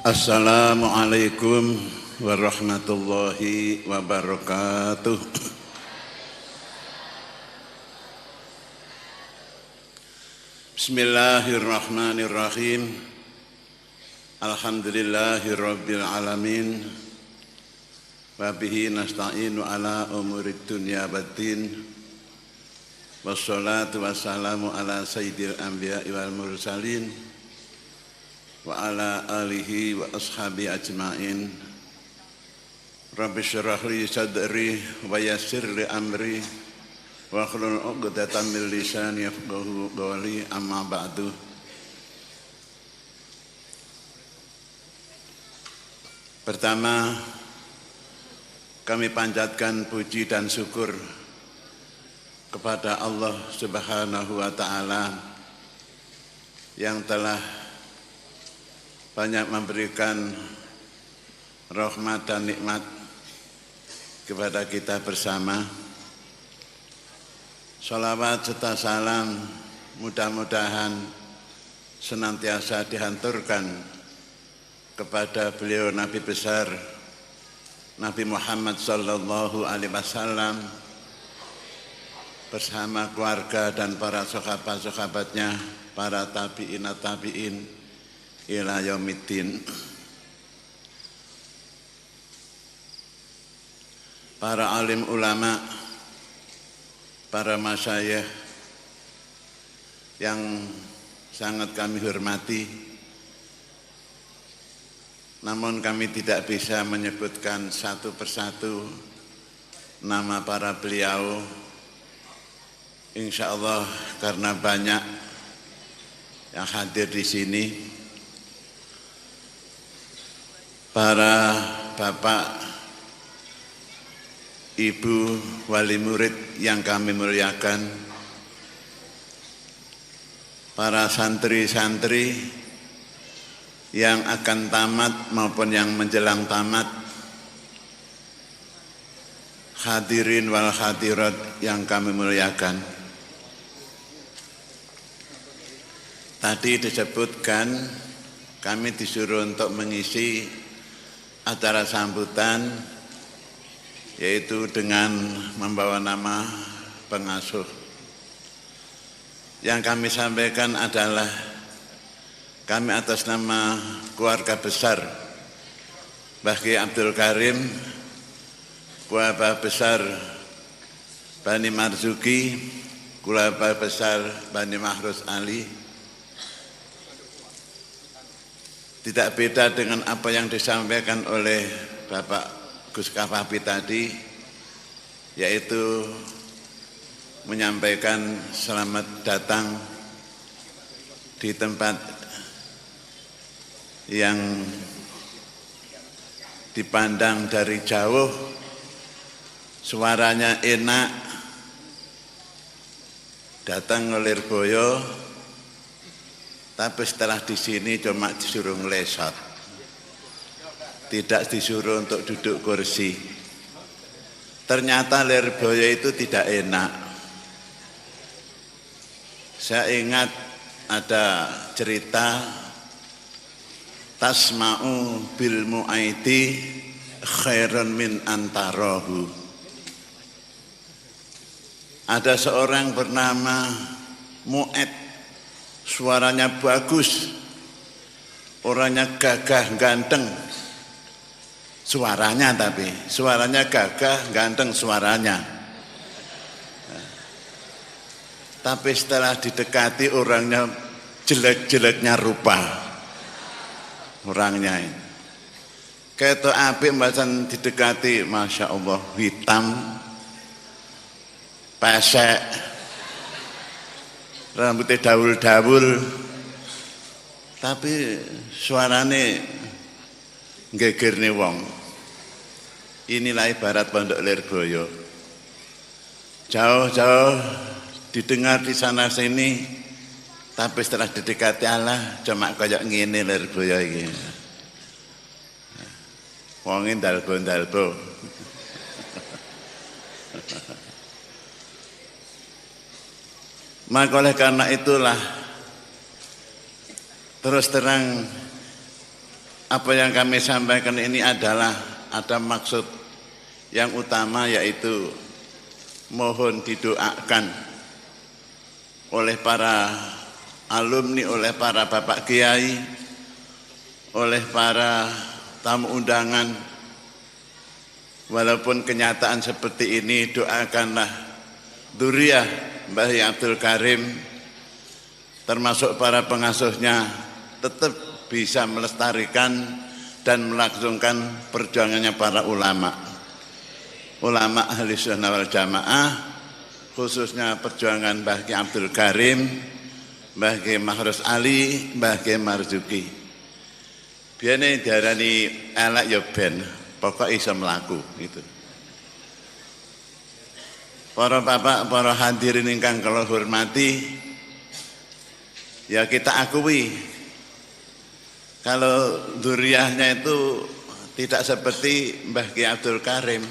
Assalamualaikum warahmatullahi wabarakatuh. Bismillahirrahmanirrahim. Alhamdulillahirabbil alamin. Wa bihi nasta'inu ala umurid dunya waddin. Wassalatu wassalamu ala sayyidil anbiya'i wal mursalin wa ala alihi wa ashabi ajma'in. Rabbi syrah li sadri wa yassir li amri wa hlul 'uqdatam min lisani yafqahu qawli, amma ba'du. Pertama, kami panjatkan puji dan syukur kepada Allah Subhanahu wa taala yang telah banyak memberikan rahmat dan nikmat kepada kita bersama. Salawat serta salam mudah-mudahan senantiasa dihanturkan kepada beliau Nabi besar Nabi Muhammad sallallahu alaihi wasallam bersama keluarga dan para sahabat-sahabatnya, para tabi'in ila yaumiddin. Para alim ulama, para masyayikh yang sangat kami hormati, namun kami tidak bisa menyebutkan satu persatu nama para beliau, insya Allah karena banyak yang hadir di sini. Para bapak, ibu, wali murid yang kami muliakan, para santri-santri yang akan tamat maupun yang menjelang tamat, hadirin wal hadirat yang kami muliakan. Tadi disebutkan kami disuruh untuk mengisi acara sambutan, yaitu dengan membawa nama pengasuh. Yang kami sampaikan adalah kami atas nama keluarga besar Mbah Kiai Abdul Karim, keluarga besar Bani Marzuki, keluarga besar Bani Mahrus Ali, tidak beda dengan apa yang disampaikan oleh Bapak Gus Kafabi tadi, yaitu menyampaikan selamat datang di tempat yang dipandang dari jauh, suaranya enak, datang ke Lirboyo, tapi setelah di sini cuma disuruh ngelesot, tidak disuruh untuk duduk kursi. Ternyata Lirboyo itu tidak enak. Saya ingat ada cerita, tasma'u bil mu'aiti khairan min antarahu. Ada seorang bernama Mu'ed, suaranya bagus, orangnya gagah ganteng, suaranya gagah ganteng suaranya. Tapi setelah didekati orangnya jelek-jeleknya rupa orangnya ini. Ketok apik mbasan didekati, masya Allah, hitam, pesek, rambutnya daul-daul, tapi suarane ngegerne wong. Inilah ibarat Pondok Lirboyo. Jauh-jauh didengar di sana sini, tapi setelah didekati Allah cuma kayak ngene Lirboyo iki. Wonge dalbo-dalbo. Maka oleh karena itulah terus terang Apa yang kami sampaikan ini adalah ada maksud yang utama, yaitu mohon didoakan oleh para alumni, oleh para bapak kiai, oleh para tamu undangan. Walaupun kenyataan seperti ini, doakanlah dzurriyyah Mbah Yai Abdul Karim termasuk para pengasuhnya tetap bisa melestarikan dan melangsungkan perjuangannya para ulama ahli sunnah wal jamaah, khususnya perjuangan Mbah Yai Abdul Karim, Mbah Yai Mahrus Ali, Mbah Yai Marzuki. Biyen diarani elek ya ben, pokok iso mlaku gitu. Para bapak, para hadirin ingkang kula hormati, ya kita akui kalau dzurriyyahnya itu tidak seperti Mbah Yai Abdul Karim.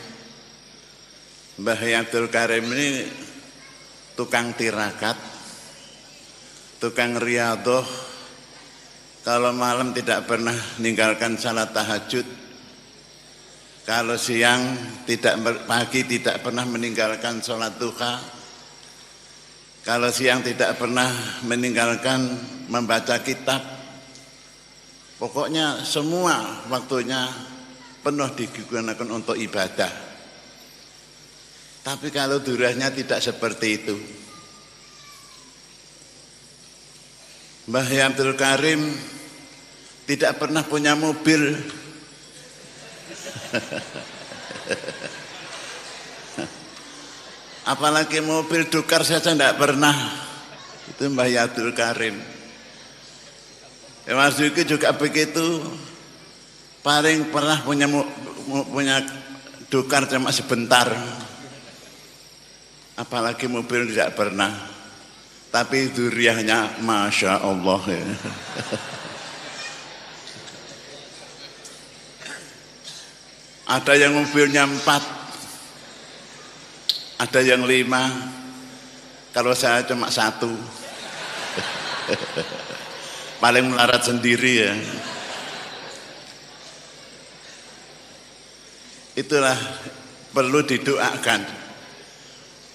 Mbah Yai Abdul Karim ini tukang tirakat, tukang riyadhah, kalau malam tidak pernah meninggalkan salat tahajud, kalau siang pagi tidak pernah meninggalkan sholat duha, kalau siang tidak pernah meninggalkan membaca kitab. Pokoknya semua waktunya penuh digunakan untuk ibadah. Tapi kalau dzurriyyahnya tidak seperti itu. Mbah Yai Abdul Karim tidak pernah punya mobil. Apalagi mobil Dokar saja tidak pernah. Itu Mbah Yai Abdul Karim. Mas Yuki juga begitu. Paling pernah punya Dokar cuma sebentar. Apalagi mobil tidak pernah. Tapi dzurriyyahnya Masya Allah ya. Ada yang mobilnya 4, ada yang 5, kalau saya cuma 1. Paling melarat sendiri ya. Itulah perlu didoakan.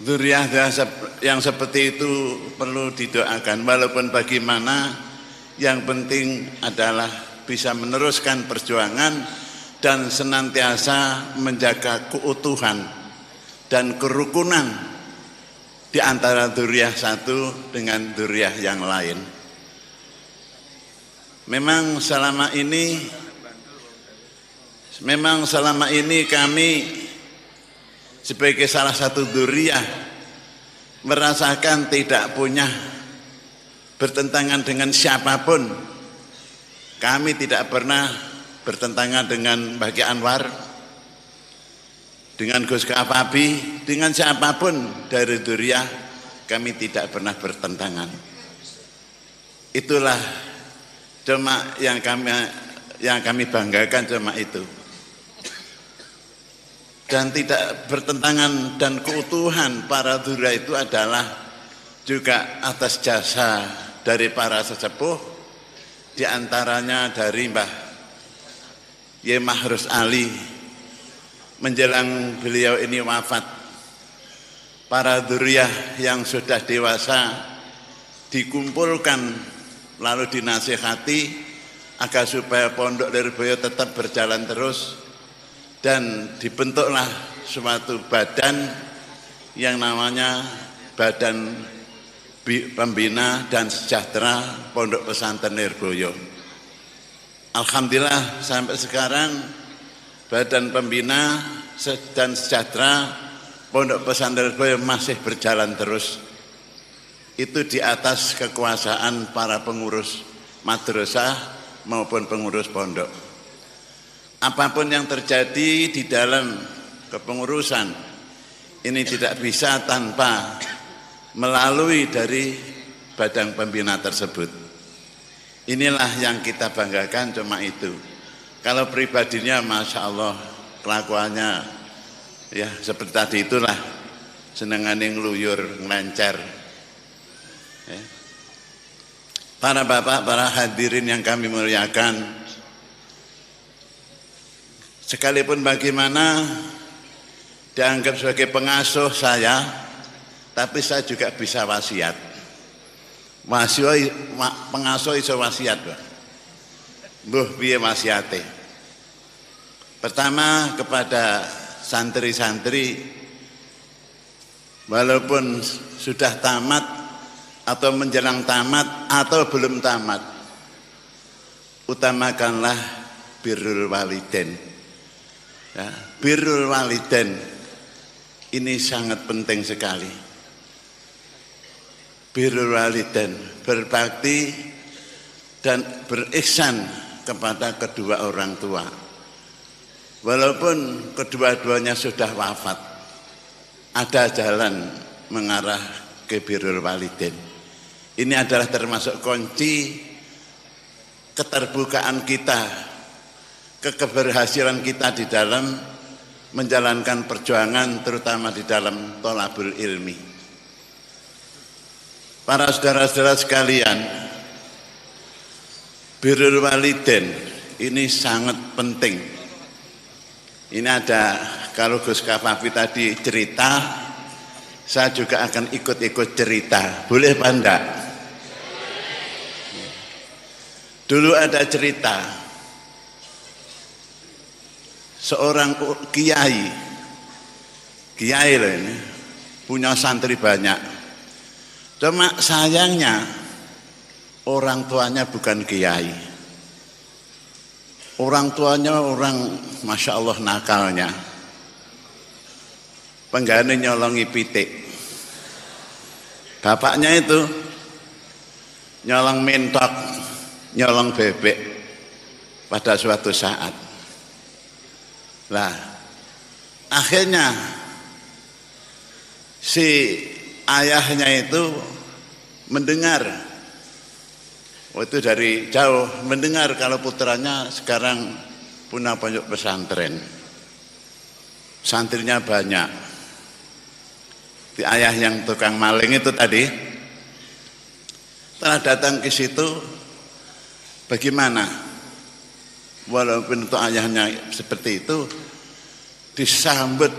Dzurriyyah yang seperti itu perlu didoakan. Walaupun bagaimana, yang penting adalah bisa meneruskan perjuangan dan senantiasa menjaga keutuhan dan kerukunan di antara dzurriyyah satu dengan dzurriyyah yang lain. Memang selama ini kami sebagai salah satu dzurriyyah merasakan tidak punya bertentangan dengan siapapun. Kami tidak pernah bertentangan dengan Mbah Ki Anwar, dengan Gus Kafabi, dengan siapapun dari dzurriyyah kami tidak pernah bertentangan. Itulah cuma yang kami banggakan, cuma itu. Dan tidak bertentangan, dan keutuhan para dzurriyyah itu adalah juga atas jasa dari para sesepuh, diantaranya dari Mbah Yai Mahrus Ali. Menjelang beliau ini wafat, para dzurriyyah yang sudah dewasa dikumpulkan lalu dinasihati agar supaya pondok dari beliau tetap berjalan terus, dan dibentuklah suatu badan yang namanya Badan Pembina dan Sejahtera Pondok Pesantren Lirboyo. Alhamdulillah sampai sekarang Badan Pembina dan Sejahtera Pondok Pesantren Lirboyo masih berjalan terus. Itu di atas kekuasaan para pengurus madrasah maupun pengurus pondok. Apapun yang terjadi di dalam kepengurusan ini tidak bisa tanpa melalui dari badan pembina tersebut. Inilah yang kita banggakan, cuma itu. Kalau pribadinya Masya Allah, kelakuannya ya seperti tadi itulah, senengane ngluyur, ngelencer. Para bapak, para hadirin yang kami muliakan, Sekalipun bagaimana dianggap sebagai pengasuh saya, tapi saya juga bisa wasiat. Pengasuh iso wasiat, mbuh piye wasiate. Pertama, kepada santri-santri, walaupun sudah tamat atau menjelang tamat atau belum tamat, utamakanlah birrul walidain. Ya, birrul walidain ini sangat penting sekali. Birrul walidain, berbakti dan berihsan kepada kedua orang tua. Walaupun kedua-duanya sudah wafat, ada jalan mengarah ke birrul walidain. Ini adalah termasuk kunci keterbukaan kita, keberhasilan kita di dalam menjalankan perjuangan, terutama di dalam thalabul ilmi. Para saudara-saudara sekalian, birrul walidain ini sangat penting. Ini ada, kalau Gus Kafafi tadi cerita, saya juga akan ikut-ikut cerita. Boleh Pak enggak? Dulu ada cerita, seorang kiai loh ini, punya santri banyak. Cuma sayangnya orang tuanya bukan kiai. Orang tuanya orang Masya Allah nakalnya. Penggane nyolongi pitik. Bapaknya itu nyolong mentok, nyolong bebek pada suatu saat. Lah, akhirnya si ayahnya itu mendengar, itu dari jauh mendengar kalau putranya sekarang punya pondok pesantren, santrinya banyak. Si ayah yang tukang maling itu tadi telah datang ke situ. Bagaimana? Walaupun itu ayahnya seperti itu, disambut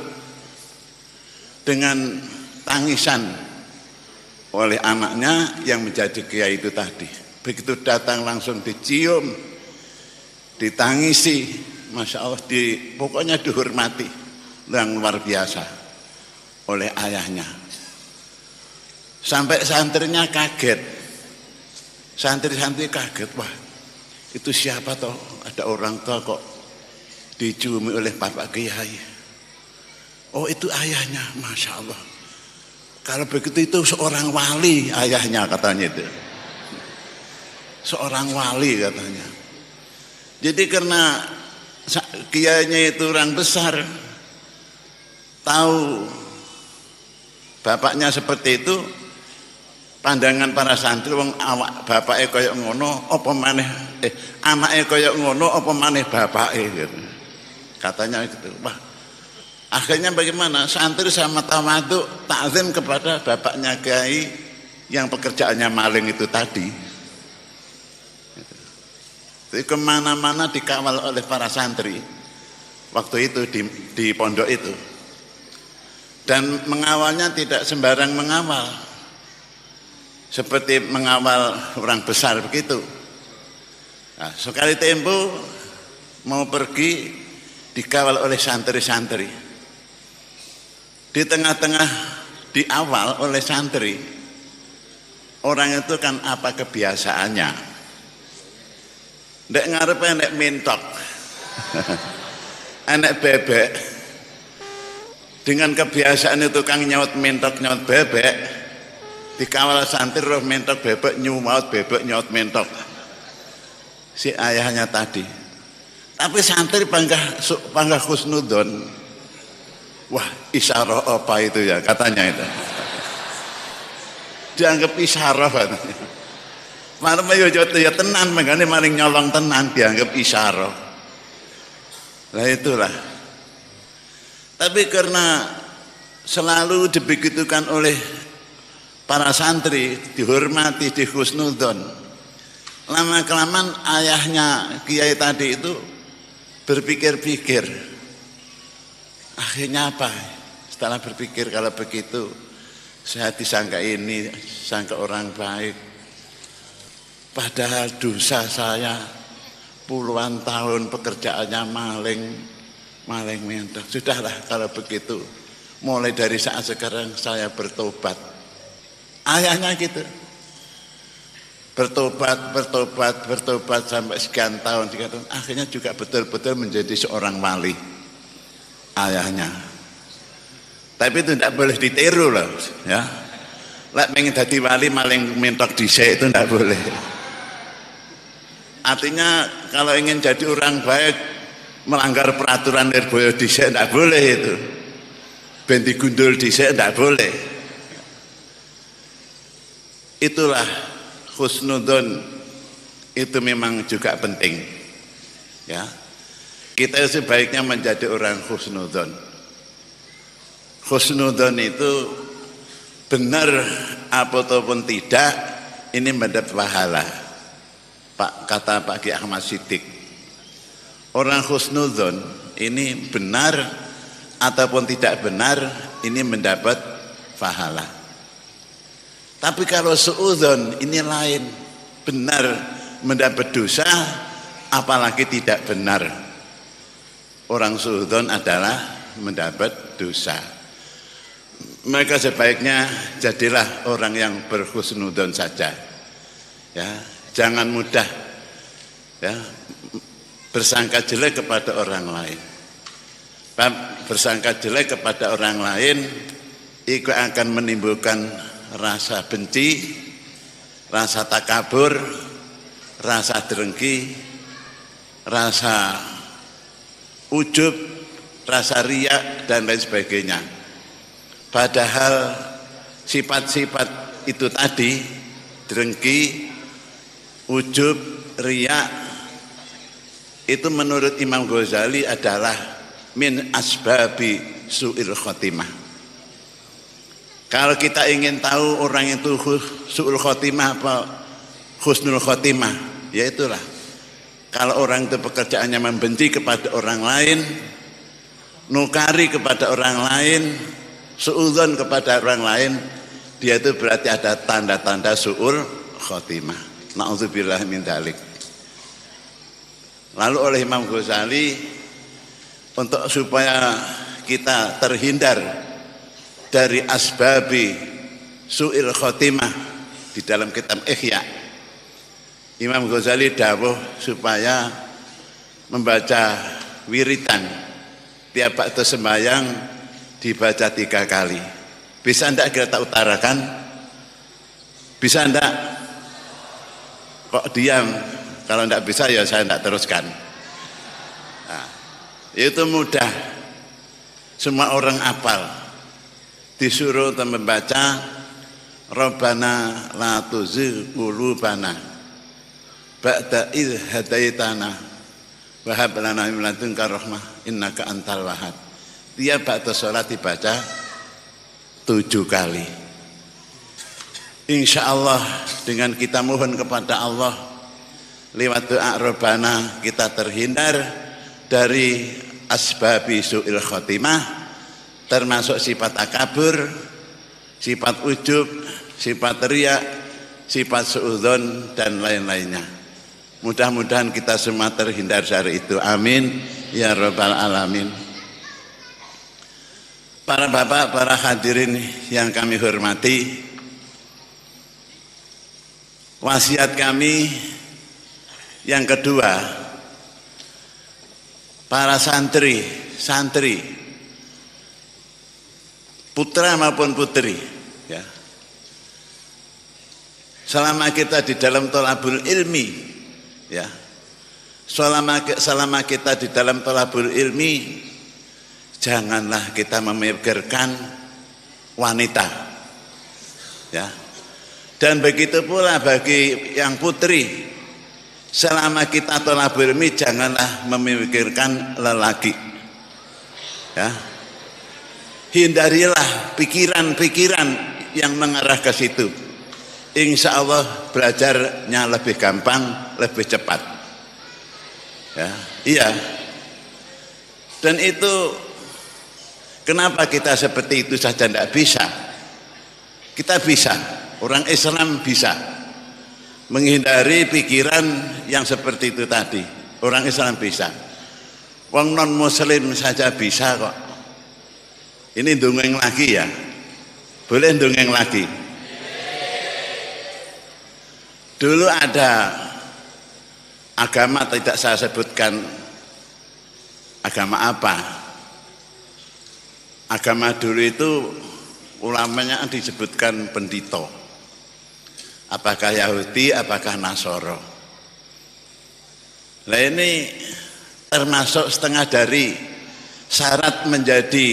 dengan tangisan oleh anaknya yang menjadi kiai itu tadi. Begitu datang langsung dicium, ditangisi, Masya Allah, pokoknya dihormati yang luar biasa oleh ayahnya. Sampai santrinya kaget, santri-santri kaget, wah itu siapa toh, ada orang tua kok diciumi oleh bapak kiai. Oh itu ayahnya, Masya Allah. Kalau begitu itu seorang wali ayahnya katanya itu. Seorang wali katanya. Jadi karena kiainya itu orang besar, tahu bapaknya seperti itu, pandangan para santri wong awak bapake kaya ngono apa maneh anake kaya ngono apa maneh bapake gitu. Katanya gitu. Wah, akhirnya bagaimana? Santri sama tawadhu takzim kepada bapaknya kiai yang pekerjaannya maling itu tadi. Jadi kemana-mana dikawal oleh para santri waktu itu di pondok itu, dan mengawalnya tidak sembarang mengawal seperti mengawal orang besar begitu. Nah, sekali tempo mau pergi dikawal oleh santri-santri. Di tengah-tengah diawal oleh santri, orang itu kan apa kebiasaannya? Ndek ngarepe enek mintok, enek bebek. Dengan kebiasaan itu tukang nyaut mintok nyaut bebek, dikawal santri roh mintok bebek nyumaut bebek nyaut mintok. Si ayahnya tadi. Tapi santri panggah husnudon. Wah, isyarah apa itu ya katanya itu. Dianggap isyarah katanya. Marem ya tenan mengane maring nyolong tenan dianggap isyarah. Lah itulah. Tapi karena selalu dibegitukan oleh para santri, dihormati, dihusnudon, lama kelamaan ayahnya kiai tadi itu Berpikir-pikir, akhirnya apa? Setelah berpikir kalau begitu, saya disangka ini, sangka orang baik. Padahal dosa saya puluhan tahun pekerjaannya maling mentok. Sudahlah kalau begitu, mulai dari saat sekarang saya bertobat. Ayahnya gitu. Bertobat sampai sekian tahun. Akhirnya juga betul-betul menjadi seorang wali. Ayahnya. Tapi itu tidak boleh ditiru loh, ya. Lek pengen jadi wali maling mentok dhisik itu tidak boleh. Artinya kalau ingin jadi orang baik melanggar peraturan Lirboyo dhisik tidak boleh itu. Ben digundul dhisik tidak boleh. Itulah husnudzon, itu memang juga penting, ya. Kita sebaiknya menjadi orang husnudzon. Husnudzon itu benar ataupun tidak, ini mendapat pahala. Kata Pak Ki Ahmad Siddiq, orang husnudzon ini benar ataupun tidak benar, ini mendapat pahala. Tapi kalau suudzon ini lain, benar mendapat dosa, apalagi tidak benar. Orang suudzon adalah mendapat dosa. Maka sebaiknya jadilah orang yang berhusnudzon saja. Ya, jangan mudah ya bersangka jelek kepada orang lain. Bersangka jelek kepada orang lain itu akan menimbulkan rasa benci, rasa takabur, rasa dengki, rasa ujub, rasa riya dan lain sebagainya. Padahal sifat-sifat itu tadi, dengki, ujub, riya, itu menurut Imam Ghazali adalah min asbabi su'il khotimah. Kalau kita ingin tahu orang itu su'ul khotimah apa husnul khotimah, ya itulah. Kalau orang itu pekerjaannya membenci kepada orang lain, nukari kepada orang lain, suudzon kepada orang lain, dia itu berarti ada tanda-tanda su'ul khotimah. Na'udzubillah min dzalik. Lalu oleh Imam Ghazali, untuk supaya kita terhindar dari asbabi su'il khotimah, di dalam kitab Ihya, Imam Ghazali dawuh supaya membaca wiritan tiap waktu sembahyang dibaca 3 kali. Bisa enggak kita utarakan? Bisa enggak? Kok diam? Kalau enggak bisa ya saya enggak teruskan. Nah, itu mudah, semua orang hafal. Disuruh untuk membaca Rabbana la tuzigh qulubana ba'da idh hadaitana wa hab lana min ladunka rahmah innaka antal wahhab. Tiap waktu salat dibaca 7 kali. Insyaallah dengan kita mohon kepada Allah lewat doa Rabbana, kita terhindar dari asbabi su'il khotimah, termasuk sifat takabur, sifat ujub, sifat riya, sifat suudzon dan lain-lainnya. Mudah-mudahan kita semua terhindar dari itu. Amin ya rabbal alamin. Para bapak, para hadirin yang kami hormati, wasiat kami yang kedua, para santri putra maupun putri, ya. Selama kita di dalam thalabul ilmi, ya. Selama kita di dalam thalabul ilmi, janganlah kita memikirkan wanita, ya. Dan begitu pula bagi yang putri, selama kita thalabul ilmi, janganlah memikirkan lelaki, ya. Hindarilah pikiran-pikiran yang mengarah ke situ. Insya Allah belajarnya lebih gampang, lebih cepat. Ya, iya. Dan itu kenapa kita seperti itu saja tidak bisa? Kita bisa, orang Islam bisa menghindari pikiran yang seperti itu tadi. Orang Islam bisa. Wong non muslim saja bisa kok. Ini dongeng lagi ya. Boleh dongeng lagi. Dulu ada agama, tidak saya sebutkan agama apa. Agama dulu itu ulamanya disebutkan pendito. Apakah Yahudi, apakah Nasoro. Nah ini termasuk setengah dari syarat menjadi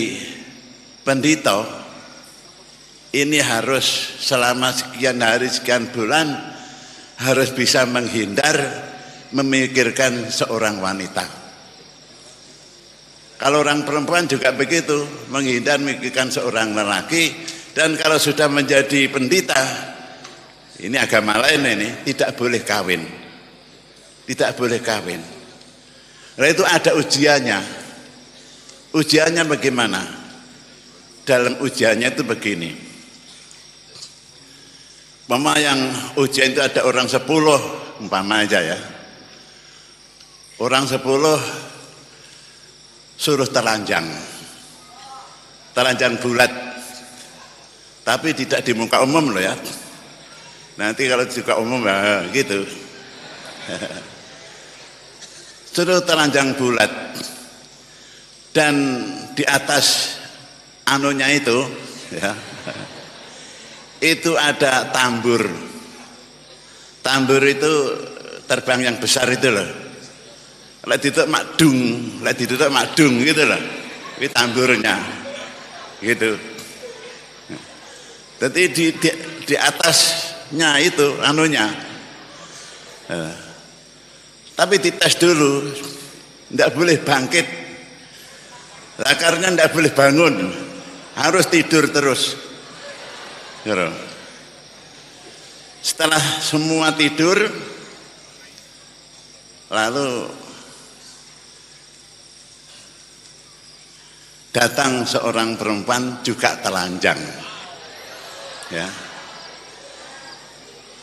pendito. Ini harus selama sekian hari, sekian bulan harus bisa menghindar memikirkan seorang wanita. Kalau orang perempuan juga begitu, menghindar memikirkan seorang lelaki. Dan kalau sudah menjadi pendeta, ini agama lain ini, tidak boleh kawin. Tidak boleh kawin. Nah itu ada ujiannya. Ujiannya bagaimana? Dalam ujiannya itu begini. Umpama yang ujian itu ada orang 10, umpama aja ya. Orang 10 suruh telanjang. Telanjang bulat. Tapi tidak di muka umum loh ya. Nanti kalau di muka umum ya gitu. Suruh telanjang bulat. Dan di atas anunya itu ya, itu ada tambur. Tambur itu terbang yang besar itu loh. Lek ditutuk makdung gitu loh. Ini tamburnya. Gitu. Jadi di atasnya itu anunya. Tapi dites dulu. Tidak boleh bangkit. Lakarnya tidak boleh bangun. Harus tidur terus. Setelah semua tidur, lalu datang seorang perempuan juga telanjang, ya.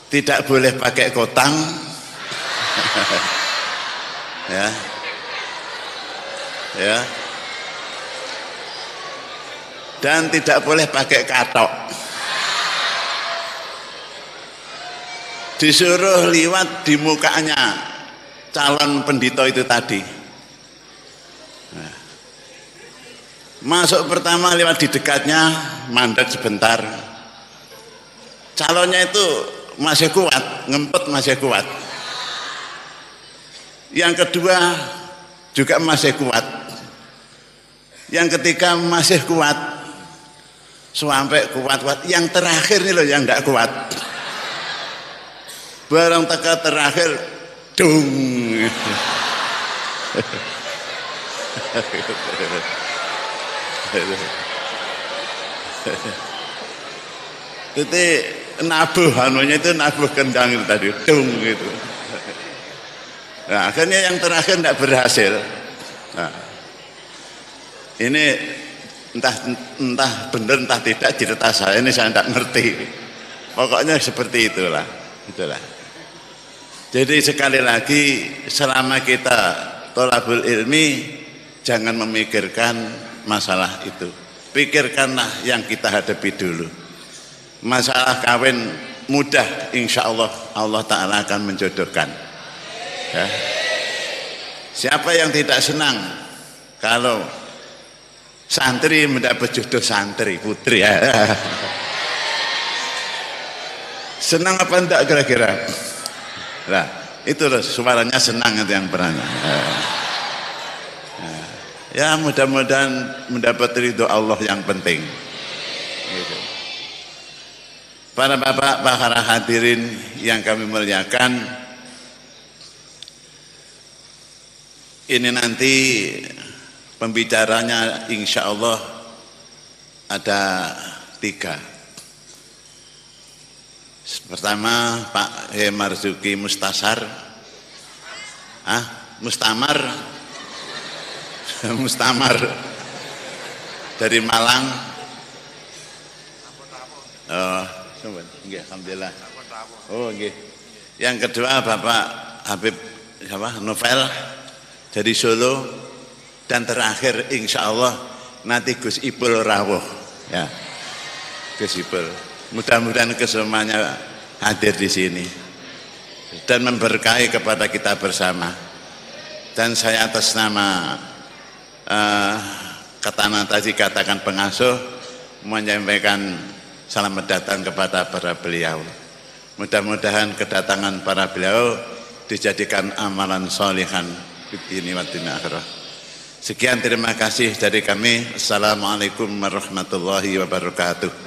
Tidak boleh pakai kotang, ya, ya. Dan tidak boleh pakai katok. Disuruh liwat di mukanya calon pendito itu tadi. Nah, masuk pertama lewat di dekatnya, mandek sebentar. Calonnya itu masih kuat, ngempet masih kuat. Yang kedua juga masih kuat. Yang ketiga masih kuat. Sampai kuat-kuat. Yang terakhir nih loh yang enggak kuat. Barang teka terakhir dung. Itu nabuh anunya itu nabuh kendang itu tadi dung gitu. Nah, akhirnya yang terakhir tidak berhasil. Nah, ini entah benar entah tidak cerita saya ini saya tidak ngerti. Pokoknya seperti itulah. Jadi sekali lagi selama kita thalabul ilmi jangan memikirkan masalah itu. Pikirkanlah yang kita hadapi dulu. Masalah kawin mudah, insya Allah Allah Ta'ala akan menjodohkan. Ya. Siapa yang tidak senang kalau santri mendapat jodoh santri putri ya. Senang apa enggak kira-kira? Nah, itu loh suaranya senang itu yang berani. Ya mudah-mudahan mendapat ridho Allah yang penting. Gitu. Para bapak, para hadirin yang kami muliakan, ini nanti pembicaranya insya Allah ada 3. Pertama Pak Marzuki Mustasar, Mustamar, Mustamar dari Malang. Oh, alhamdulillah. Oh, nggih. Yang kedua Bapak Habib Novel dari Solo, dan terakhir insya Allah nanti Gus Ipul Rawuh, ya. Gus Ipul. Mudah-mudahan kesemuanya hadir di sini dan memberkahi kepada kita bersama. Dan saya atas nama tadi katakan pengasuh menyampaikan selamat datang kepada para beliau. Mudah-mudahan kedatangan para beliau dijadikan amalan sholihan fid dini wad dunya akhirah. Sekian, terima kasih dari kami. Assalamualaikum warahmatullahi wabarakatuh.